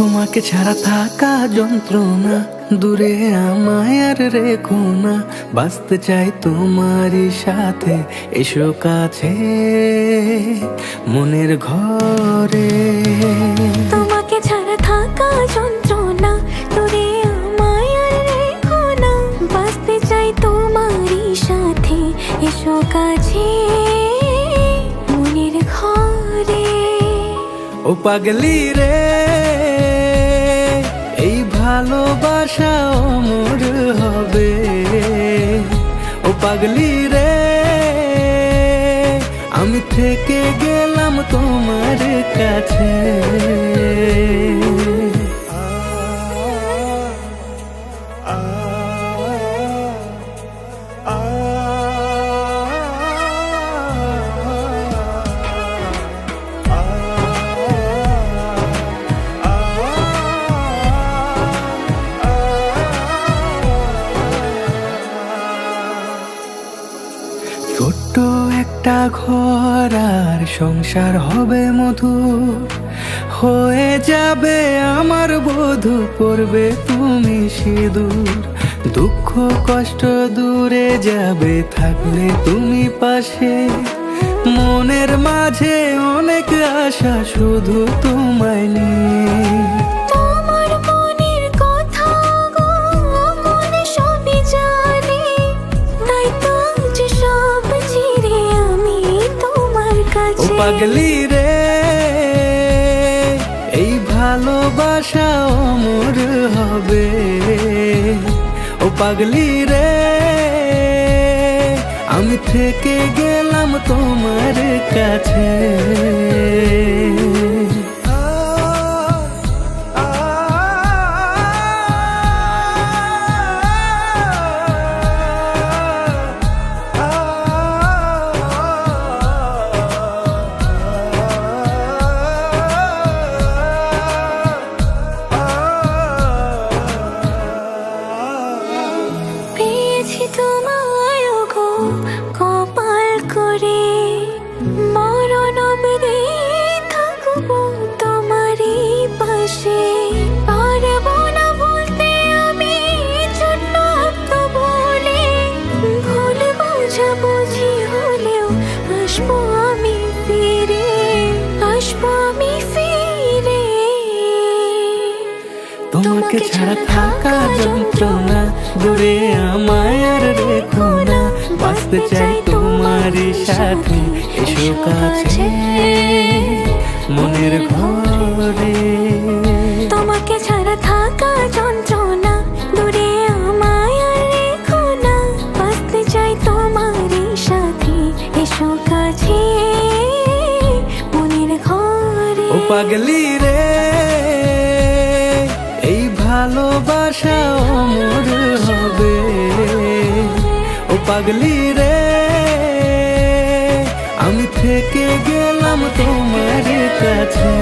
তোমাকে ছাড়া থাকা যন্ত্রণা, দূরে আমায় আর রেখো না। বাঁচতে চাই তোমারই সাথে, এসো কাছে মনের ঘরে। তোমাকে ছাড়া থাকা যন্ত্রণা, দূরে আমায় আর রেখো না। বাঁচতে চাই তোমারই সাথে, এসো কাছে মনের ঘরে। ও পাগলি রে, এই ভালোবাসা অমর হবে। ও পাগলি রে, আমি থেকে গেলাম তোমার কাছে। ছোট্ট একটা ঘর আর সংসার হবে মধুর, হয়ে যাবে আমার বধূ, পড়বে তুমি সিঁদুর। দুঃখ কষ্ট দূরে যাবে থাকলে তুমি পাশে, মনের মাঝে অনেক আশা শুধু তোমায় নিয়ে। তোমার মনের কথা গো মনে সবই জানি, তাই তো যে সব ছেড়ে আমি তোমার ও কাছে। পাগলি রে, এই ভালোবাসা অমর হবে। ও পাগলি রে, আমি থেকে গেলাম তোমার কাছে। পেয়েছি তোমায় গো কপাল করে, মরণ অবধি থাকবো তোমারই পাশে। পারবো না বলতে আমি ছোট্ট একটা বলে, ভুল বোঝাবুঝি হলেও আসবো আমি ফিরে, আসবো আমি ফিরে। তোমাকে ছাড়া থাকা যন্ত্রণা, দূরে আমায় আর রেখো না। বাঁচতে চাই তোমারই সাথে, এসো কাছে মনের ঘরে। তোমাকে ছাড়া থাকা যন্ত্রণা, দূরে আমায় আর রেখো না। বাঁচতে চাই তোমারই সাথে, এসো কাছে মনের ঘরে। ও পাগলি রে, এই ভালোবাসা অমর হবে। ও পাগলি রে, আমি থেকে গেলাম তোমার কাছে।